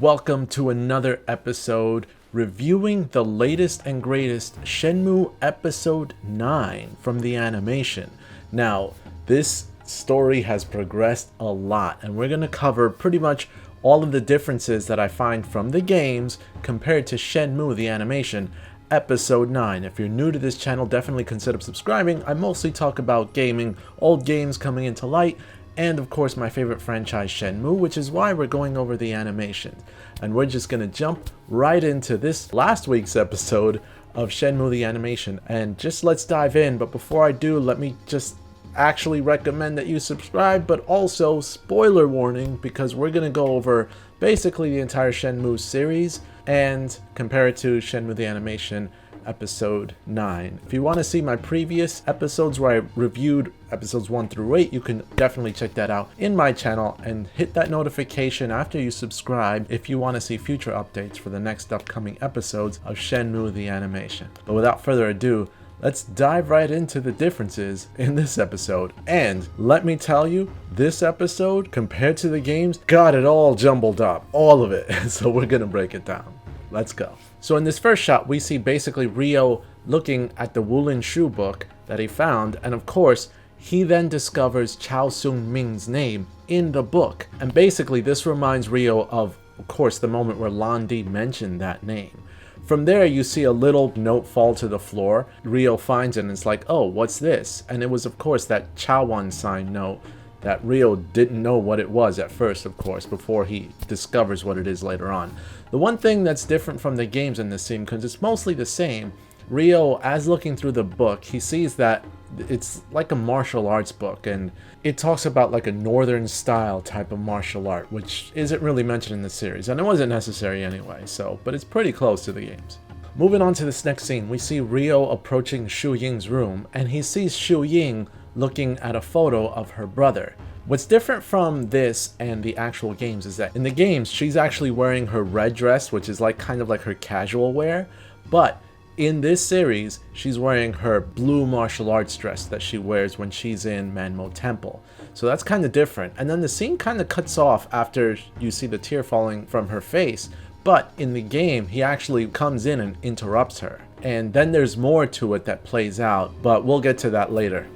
Welcome to another episode reviewing the latest and greatest Shenmue Episode 9 from the animation. Now, this story has progressed a lot, and we're going to cover pretty much all of the differences that I find from the games compared to Shenmue the animation, Episode 9. If you're new to this channel, definitely consider subscribing. I mostly talk about gaming, old games coming into light, and of course my favorite franchise Shenmue, which is why we're going over the animation. And we're just gonna jump right into this last week's episode of Shenmue the animation, and just let's dive in. But before I do, let me just actually recommend that you subscribe, but also spoiler warning, because we're gonna go over basically the entire Shenmue series and compare it to Shenmue the animation Episode 9. If you want to see my previous episodes where I reviewed episodes 1 through 8, you can definitely check that out in my channel, and hit that notification after you subscribe if you want to see future updates for the next upcoming episodes of Shenmue the animation. But without further ado, let's dive right into the differences in this episode. And let me tell you, this episode compared to the games got it all jumbled up, all of it. So we're gonna break it down. Let's go. So in this first shot, we see basically Ryo looking at the Woolen shoe book that he found, and of course, he then discovers Chao Sung Ming's name in the book. And basically, this reminds Ryo of course, the moment where Londi mentioned that name. From there, you see a little note fall to the floor. Ryo finds it and it's like, oh, what's this? And it was, of course, that Chawan sign note that Ryo didn't know what it was at first, of course, before he discovers what it is later on. The one thing that's different from the games in this scene, because it's mostly the same, Ryo, as looking through the book, he sees that it's like a martial arts book, and it talks about like a northern style type of martial art, which isn't really mentioned in the series, and it wasn't necessary anyway, but it's pretty close to the games. Moving on to this next scene, we see Ryo approaching Shu Ying's room, and he sees Shu Ying looking at a photo of her brother. What's different from this and the actual games is that in the games, she's actually wearing her red dress, which is like kind of like her casual wear, but in this series, she's wearing her blue martial arts dress that she wears when she's in Manmo Temple. So that's kind of different. And then the scene kind of cuts off after you see the tear falling from her face, but in the game, he actually comes in and interrupts her. And then there's more to it that plays out, but we'll get to that later.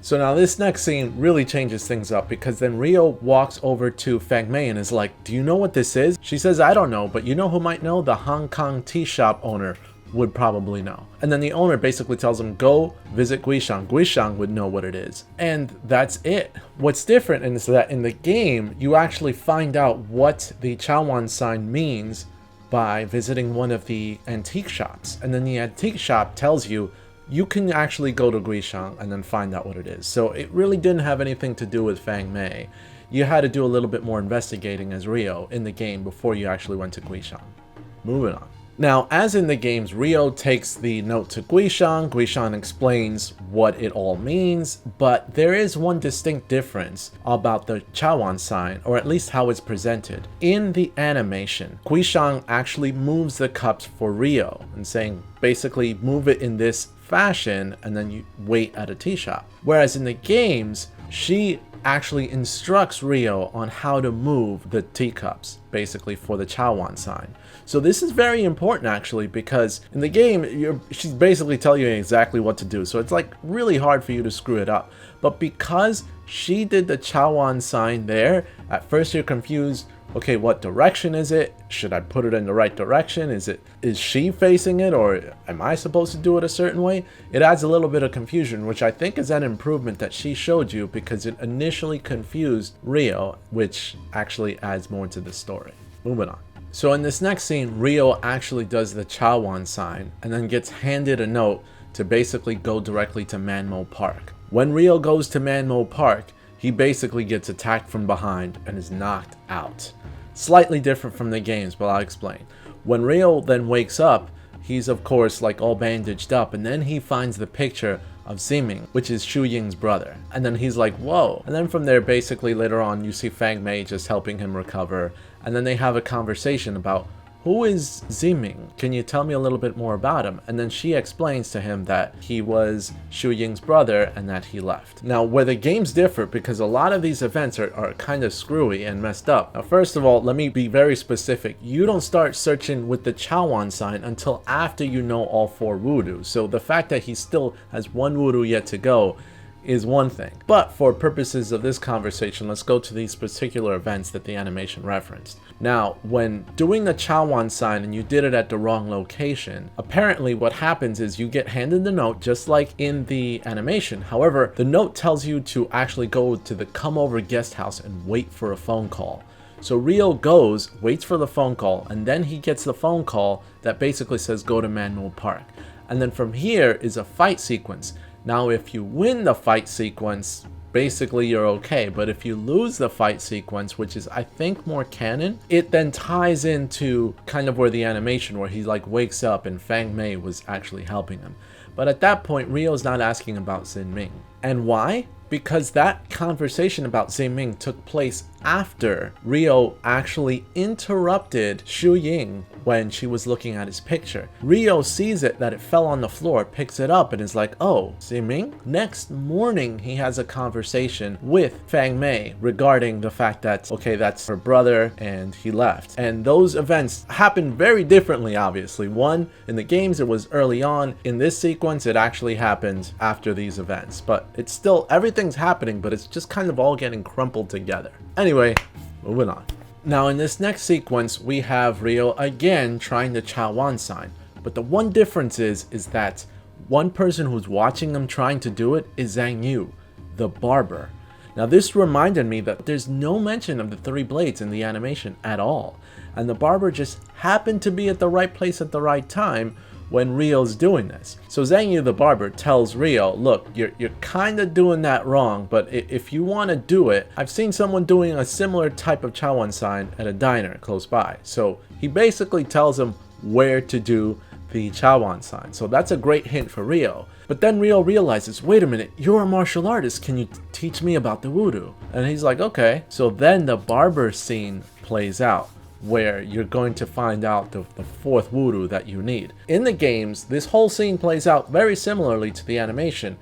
So now this next scene really changes things up, because then Ryo walks over to Fang Mei and is like, do you know what this is? She says, I don't know, but you know who might know? The Hong Kong tea shop owner would probably know. And then the owner basically tells him, go visit Guishang. Guishang would know what it is. And that's it. What's different is that in the game, you actually find out what the Chawan sign means by visiting one of the antique shops. And then the antique shop tells you, you can actually go to Guishang and then find out what it is. So it really didn't have anything to do with Fang Mei. You had to do a little bit more investigating as Ryo in the game before you actually went to Guishang. Moving on. Now, as in the games, Ryo takes the note to Guishang. Guishang explains what it all means, but there is one distinct difference about the Chawan sign, or at least how it's presented. In the animation, Guishang actually moves the cups for Ryo and saying, basically, move it in this fashion and then you wait at a tea shop. Whereas in the games, she actually instructs Ryo on how to move the teacups, basically for the Chawan sign. So this is very important actually, because in the game, she's basically telling you exactly what to do. So it's like really hard for you to screw it up. But because she did the Chawan sign there, at first you're confused. Okay, what direction is it? Should I put it in the right direction? Is she facing it, or am I supposed to do it a certain way? It adds a little bit of confusion, which I think is an improvement that she showed you, because it initially confused Ryo, which actually adds more to the story. Moving on. So in this next scene, Ryo actually does the Chawan sign and then gets handed a note to basically go directly to Manmo Park. When Ryo goes to Manmo Park, he basically gets attacked from behind and is knocked out. Slightly different from the games, but I'll explain. When Ryo then wakes up, he's of course like all bandaged up, and then he finds the picture of Ximing, which is Shu Ying's brother. And then he's like, whoa. And then from there, basically later on, you see Fang Mei just helping him recover. And then they have a conversation about who is Ziming? Can you tell me a little bit more about him? And then she explains to him that he was Shu Ying's brother and that he left. Now, where the games differ, because a lot of these events are kind of screwy and messed up. Now, first of all, let me be very specific. You don't start searching with the Chawan sign until after you know all 4 voodoo. So the fact that he still has 1 voodoo yet to go is one thing. But for purposes of this conversation, let's go to these particular events that the animation referenced. Now, when doing the Chawan sign and you did it at the wrong location, apparently what happens is you get handed the note just like in the animation. However, the note tells you to actually go to the come over guest house and wait for a phone call. So Ryo goes, waits for the phone call, and then he gets the phone call that basically says go to Manmul Park. And then from here is a fight sequence. Now, if you win the fight sequence, basically you're okay. But if you lose the fight sequence, which is I think more canon, it then ties into kind of where the animation where he like wakes up and Fang Mei was actually helping him. But at that point, Ryo's not asking about Ziming. And why? Because that conversation about Ziming took place after Ryo actually interrupted Shu Ying when she was looking at his picture. Ryo sees it, that it fell on the floor, picks it up, and is like, oh, Ziming? Next morning, he has a conversation with Fang Mei regarding the fact that, okay, that's her brother, and he left. And those events happen very differently, obviously. One, in the games, it was early on. In this sequence, it actually happened after these events. But it's still, everything's happening, but it's just kind of all getting crumpled together. Anyway, moving on. Now in this next sequence, we have Ryo again trying the Chawan sign. But the one difference is that one person who's watching him trying to do it is Zhang Yu, the barber. Now this reminded me that there's no mention of the 3 blades in the animation at all. And the barber just happened to be at the right place at the right time when Ryo's doing this. So Zhang Yu the barber tells Ryo, look, you're kind of doing that wrong, but if you want to do it, I've seen someone doing a similar type of Chawan sign at a diner close by. So he basically tells him where to do the Chawan sign. So that's a great hint for Ryo. But then Ryo realizes, wait a minute, you're a martial artist, can you teach me about the voodoo? And he's like, okay. So then the barber scene plays out, where you're going to find out the 4th voodoo that you need. In the games, this whole scene plays out very similarly to the animation.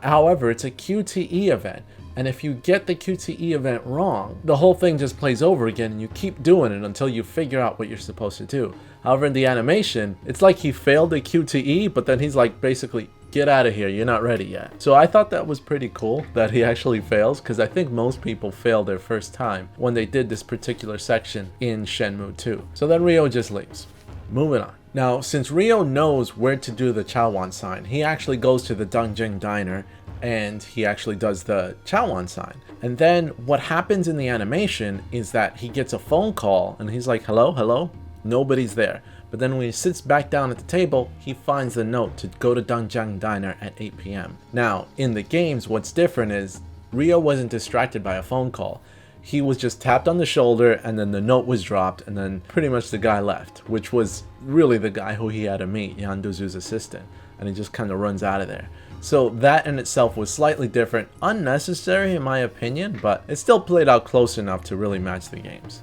However, it's a QTE event, and if you get the QTE event wrong, the whole thing just plays over again and you keep doing it until you figure out what you're supposed to do. However, in the animation, it's like he failed the QTE, but then he's like, basically, get out of here, you're not ready yet. So I thought that was pretty cool that he actually fails, because I think most people fail their first time when they did this particular section in Shenmue 2. So then Ryo just leaves. Moving on. Now, since Ryo knows where to do the Chawan sign, he actually goes to the Dongjing Diner and he actually does the Chawan sign. And then what happens in the animation is that he gets a phone call and he's like, hello, hello? Nobody's there. But then when he sits back down at the table, he finds the note to go to Dongjing Diner at 8 p.m. Now, in the games, what's different is Ryo wasn't distracted by a phone call. He was just tapped on the shoulder and then the note was dropped and then pretty much the guy left, which was really the guy who he had to meet, Yan Duzu's assistant. And he just kind of runs out of there. So that in itself was slightly different, unnecessary in my opinion, but it still played out close enough to really match the games.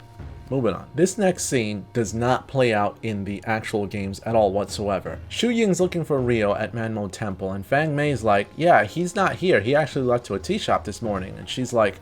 Moving on. This next scene does not play out in the actual games at all whatsoever. Shu Ying's looking for Ryo at Manmo Temple, and Fang Mei's like, yeah, he's not here. He actually left to a tea shop this morning. And she's like,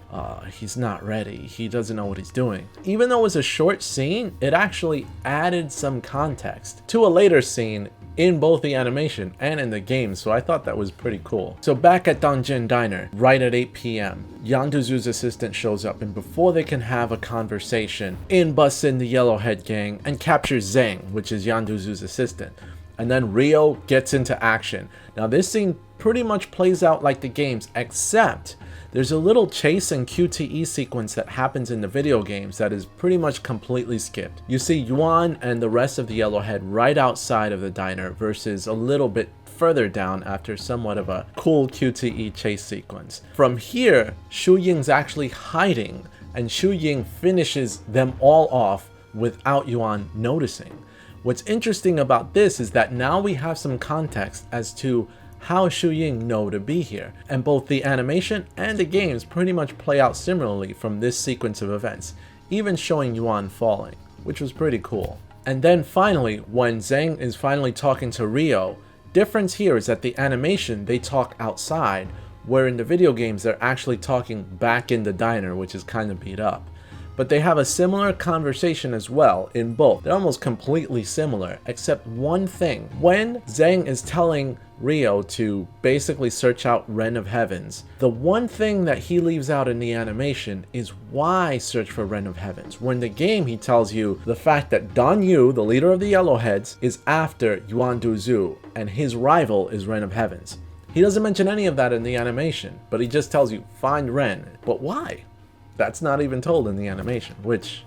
he's not ready. He doesn't know what he's doing. Even though it was a short scene, it actually added some context to a later scene in both the animation and in the game, so I thought that was pretty cool. So back at Dongjin Diner, right at 8 p.m., Yan Duzu's assistant shows up, and before they can have a conversation, in busts in the Yellowhead gang and captures Zhang, which is Yan Duzu's assistant. And then Ryo gets into action. Now this scene pretty much plays out like the games, except there's a little chase and QTE sequence that happens in the video games that is pretty much completely skipped. You see Yuan and the rest of the Yellowhead right outside of the diner versus a little bit further down after somewhat of a cool QTE chase sequence. From here, Shu Ying's actually hiding, and Shu Ying finishes them all off without Yuan noticing. What's interesting about this is that now we have some context as to how Shu Ying know to be here, and both the animation and the games pretty much play out similarly from this sequence of events, even showing Yuan falling, which was pretty cool. And then finally, when Zhang is finally talking to Ryo, difference here is that the animation, they talk outside, where in the video games, they're actually talking back in the diner, which is kind of beat up. But they have a similar conversation as well in both. They're almost completely similar, except one thing. When Zhang is telling Ryo to basically search out Ren of Heavens, the one thing that he leaves out in the animation is why search for Ren of Heavens. When in the game, he tells you the fact that Dan Yu, the leader of the Yellowheads, is after Yuan Duzu, and his rival is Ren of Heavens. He doesn't mention any of that in the animation, but he just tells you, find Ren. But why? That's not even told in the animation, which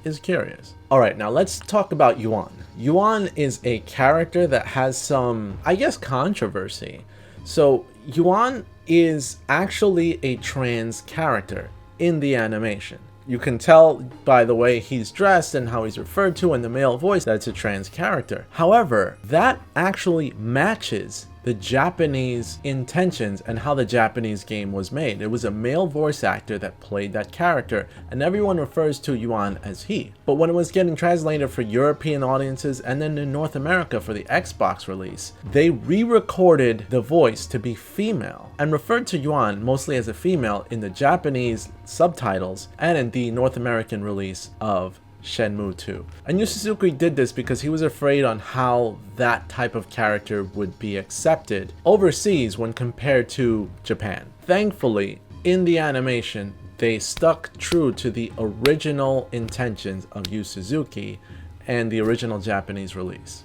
is curious. Alright, now let's talk about Yuan. Yuan is a character that has some, I guess, controversy. So Yuan is actually a trans character in the animation. You can tell by the way he's dressed and how he's referred to in the male voice that it's a trans character. However, that actually matches the Japanese intentions and how the Japanese game was made. It was a male voice actor that played that character, and everyone refers to Yuan as he. But when it was getting translated for European audiences and then in North America for the Xbox release, they re-recorded the voice to be female and referred to Yuan mostly as a female in the Japanese subtitles and in the North American release of Shenmue 2. And Yu Suzuki did this because he was afraid on how that type of character would be accepted overseas when compared to Japan. Thankfully, in the animation, they stuck true to the original intentions of Yu Suzuki and the original Japanese release,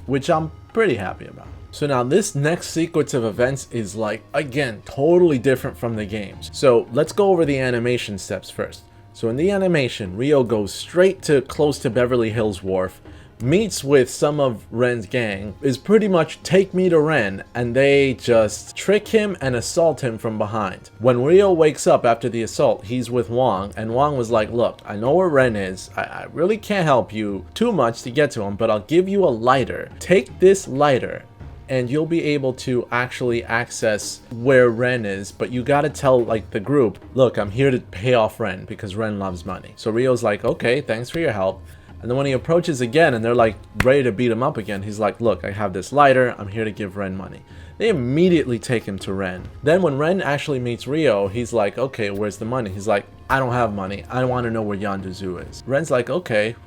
which I'm pretty happy about. So now this next sequence of events is like, again, totally different from the games. So let's go over the animation steps first. So in the animation, Ryo goes straight to close to Beverly Hills Wharf, meets with some of Ren's gang, is pretty much take me to Ren, and they just trick him and assault him from behind. When Ryo wakes up after the assault, he's with Wong, and Wong was like, look, I know where Ren is, I really can't help you too much to get to him, but I'll give you a lighter. Take this lighter, and you'll be able to actually access where Ren is, but you gotta tell like the group, look, I'm here to pay off Ren because Ren loves money. So Ryo's like, okay, thanks for your help. And then when he approaches again and they're like ready to beat him up again, he's like, look, I have this lighter, I'm here to give Ren money. They immediately take him to Ren. Then when Ren actually meets Ryo, he's like, okay, where's the money? He's like, I don't have money, I want to know where Yanduzu is. Ren's like, okay,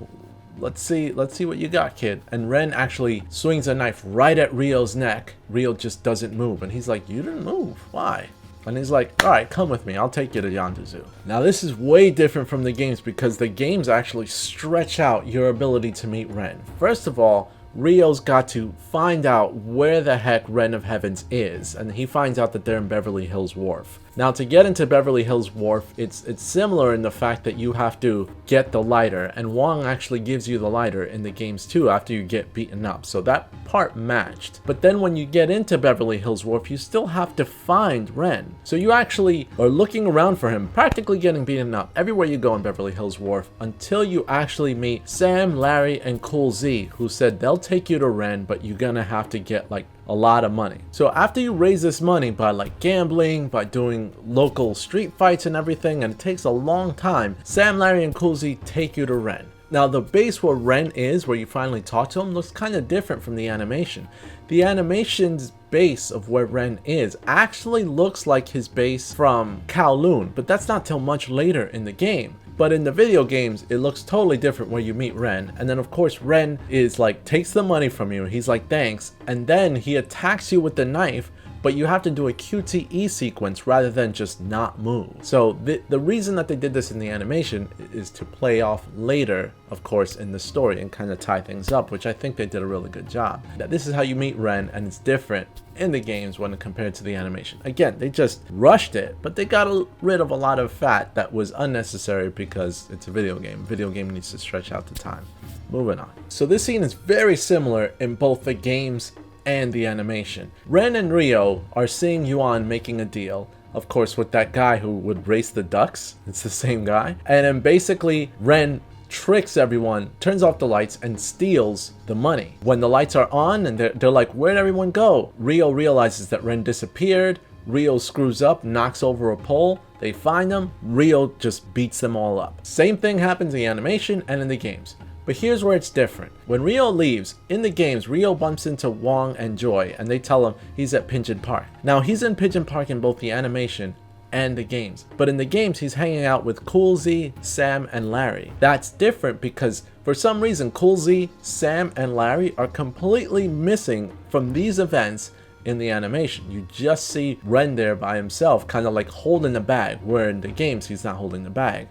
let's see what you got, kid. And Ren actually swings a knife right at Ryo's neck. Ryo just doesn't move, and he's like, you didn't move, why? And he's like, all right, come with me, I'll take you to Yanduzu. Now this is way different from the games because the games actually stretch out your ability to meet Ren. First of all, Ryo's got to find out where the heck Ren of Heavens is, and he finds out that they're in Beverly Hills Wharf. Now to get into Beverly Hills Wharf, it's similar in the fact that you have to get the lighter, and Wong actually gives you the lighter in the games too after you get beaten up, so that part matched. But then when you get into Beverly Hills Wharf, you still have to find Ren. So you actually are looking around for him, practically getting beaten up everywhere you go in Beverly Hills Wharf until you actually meet Sam, Larry, and Cool Z, who said they'll take you to Ren, but you're gonna have to get like a lot of money. So after you raise this money by like gambling, by doing local street fights and everything, and it takes a long time, Sam, Larry, and Cool Z take you to Ren. Now the base where Ren is, where you finally talk to him, looks kind of different from the animation. The animation's base of where Ren is actually looks like his base from Kowloon, but that's not till much later in the game. But in the video games, it looks totally different where you meet Ren. And then of course, Ren is like, takes the money from you. He's like, thanks. And then he attacks you with the knife, but you have to do a QTE sequence rather than just not move. So the reason that they did this in the animation is to play off later, of course, in the story and kind of tie things up, which I think they did a really good job. That this is how you meet Ren, and it's different in the games when compared to the animation. Again, they just rushed it, but they got rid of a lot of fat that was unnecessary because it's a video game. Video game needs to stretch out the time. Moving on. So this scene is very similar in both the games and the animation. Ren and Ryo are seeing Yuan making a deal, of course, with that guy who would race the ducks. It's the same guy. And then basically Ren tricks everyone, turns off the lights, and steals the money. When the lights are on and they're like, where'd everyone go? Ryo realizes that Ren disappeared. Ryo screws up, knocks over a pole. They find him. Ryo just beats them all up. Same thing happens in the animation and in the games. But here's where it's different. When Ryo leaves, in the games, Ryo bumps into Wong and Joy, and they tell him he's at Pigeon Park. Now, he's in Pigeon Park in both the animation and the games. But in the games, he's hanging out with Cool Z, Sam, and Larry. That's different because for some reason, Cool Z, Sam, and Larry are completely missing from these events in the animation. You just see Ren there by himself, kind of like holding the bag, where in the games, he's not holding the bag.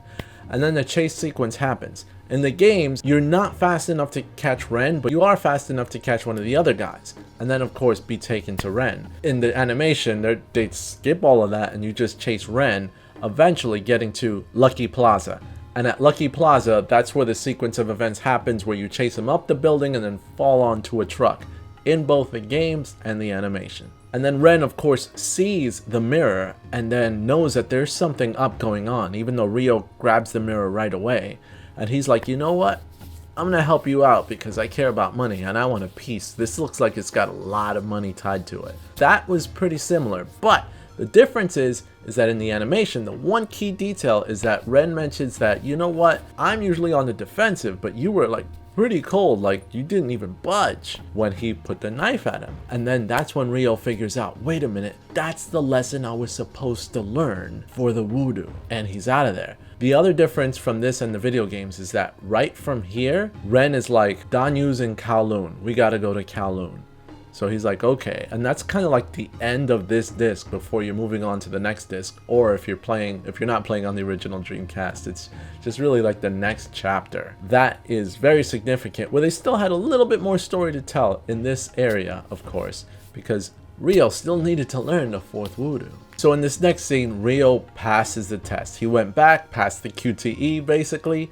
And then the chase sequence happens. In the games, you're not fast enough to catch Ren, but you are fast enough to catch one of the other guys. And then, of course, be taken to Ren. In the animation, they skip all of that and you just chase Ren, eventually getting to Lucky Plaza. And at Lucky Plaza, that's where the sequence of events happens, where you chase him up the building and then fall onto a truck, in both the games and the animation. And then Ren, of course, sees the mirror and then knows that there's something up going on, even though Ryo grabs the mirror right away. And he's like, you know what? I'm gonna help you out because I care about money and I want a piece. This looks like it's got a lot of money tied to it. That was pretty similar, but the difference is that in the animation, the one key detail is that Ren mentions that, you know what? I'm usually on the defensive, but you were like pretty cold, like you didn't even budge when he put the knife at him. And then that's when Ryo figures out, wait a minute, that's the lesson I was supposed to learn for the voodoo. And he's out of there. The other difference from this and the video games is that right from here, Ren is like, Danyu's in Kowloon. We gotta go to Kowloon. So he's like, okay. And that's kind of like the end of this disc before you're moving on to the next disc. Or if you're not playing on the original Dreamcast, it's just really like the next chapter. That is very significant, where they still had a little bit more story to tell in this area, of course, because Ryo still needed to learn the fourth voodoo. So in this next scene, Ryo passes the test. He went back, passed the QTE basically,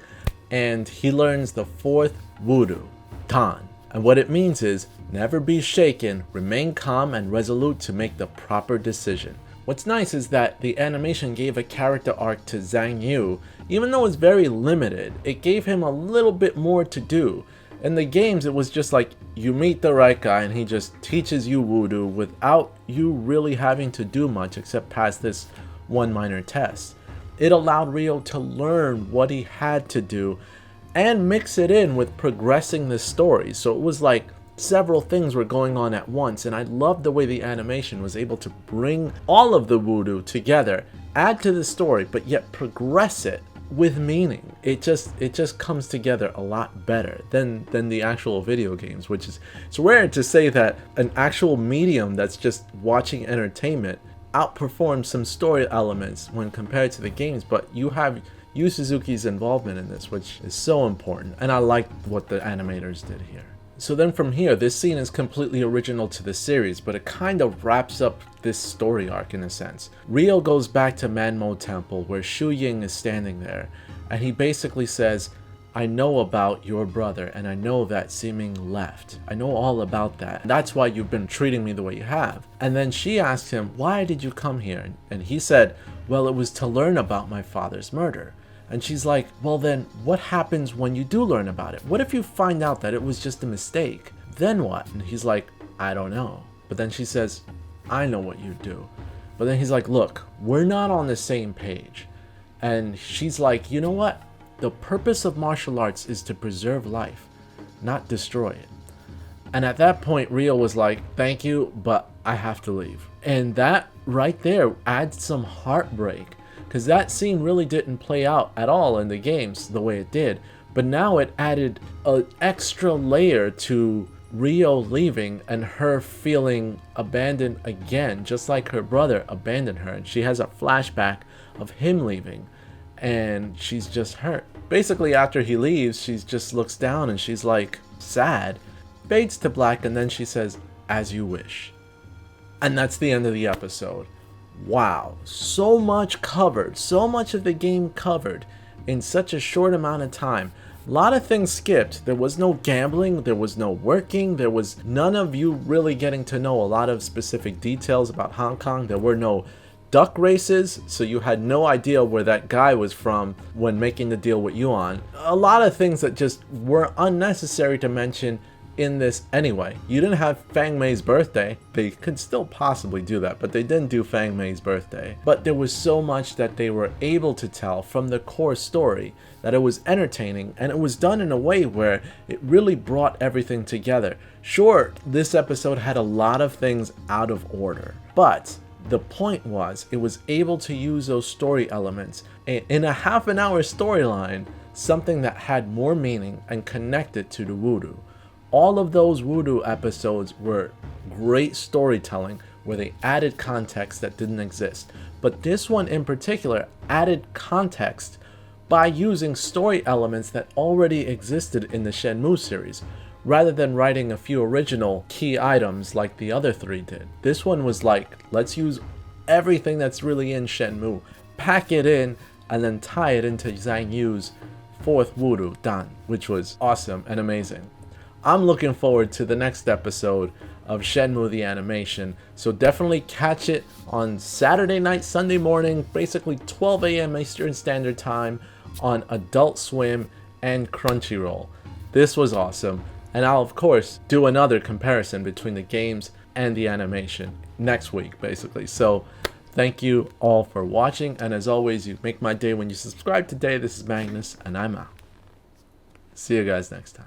and he learns the fourth voodoo, Tan. And what it means is, never be shaken, remain calm and resolute to make the proper decision. What's nice is that the animation gave a character arc to Zhang Yu. Even though it's very limited, it gave him a little bit more to do. In the games, it was just like, you meet the right guy and he just teaches you voodoo without you really having to do much except pass this one minor test. It allowed Ryo to learn what he had to do and mix it in with progressing the story. So it was like several things were going on at once, and I loved the way the animation was able to bring all of the voodoo together, add to the story, but yet progress it with meaning. It just comes together a lot better than the actual video games, which is, it's rare to say that an actual medium that's just watching entertainment outperforms some story elements when compared to the games, but you have Yu Suzuki's involvement in this, which is so important, and I like what the animators did here. So then from here, this scene is completely original to the series, but it kind of wraps up this story arc in a sense. Ryo goes back to Manmo Temple where Shu Ying is standing there, and he basically says, I know about your brother, and I know that Seeming left. I know all about that. That's why you've been treating me the way you have. And then she asked him, why did you come here? And he said, well, it was to learn about my father's murder. And she's like, well then, what happens when you do learn about it? What if you find out that it was just a mistake? Then what? And he's like, I don't know. But then she says, I know what you do. But then he's like, look, we're not on the same page. And she's like, you know what? The purpose of martial arts is to preserve life, not destroy it. And at that point, Ryo was like, thank you, but I have to leave. And that right there adds some heartbreak, because that scene really didn't play out at all in the games the way it did. But now it added an extra layer to Ryo leaving and her feeling abandoned again, just like her brother abandoned her. And she has a flashback of him leaving, and she's just hurt. Basically, after he leaves, she just looks down and she's like sad. Fades to black, and then she says, as you wish. And that's the end of the episode. Wow, so much covered, so much of the game covered in such a short amount of time. A lot of things skipped. There was no gambling, there was no working, there was none of you really getting to know a lot of specific details about Hong Kong. There were no duck races, so you had no idea where that guy was from when making the deal with Yuan. A lot of things that just were unnecessary to mention in this anyway. You didn't have Fang Mei's birthday. They could still possibly do that, but they didn't do Fang Mei's birthday. But there was so much that they were able to tell from the core story that it was entertaining, and it was done in a way where it really brought everything together. Sure, this episode had a lot of things out of order, but the point was it was able to use those story elements in a half an hour storyline, something that had more meaning and connected to the voodoo. All of those voodoo episodes were great storytelling where they added context that didn't exist. But this one in particular added context by using story elements that already existed in the Shenmue series, rather than writing a few original key items like the other three did. This one was like, let's use everything that's really in Shenmue, pack it in, and then tie it into Zhang Yu's fourth voodoo, Dan, which was awesome and amazing. I'm looking forward to the next episode of Shenmue the animation, so definitely catch it on Saturday night, Sunday morning, basically 12 a.m. Eastern Standard Time on Adult Swim and Crunchyroll. This was awesome, and I'll of course do another comparison between the games and the animation next week, basically. So thank you all for watching, and as always, you make my day when you subscribe today. This is Magnus, and I'm out. See you guys next time.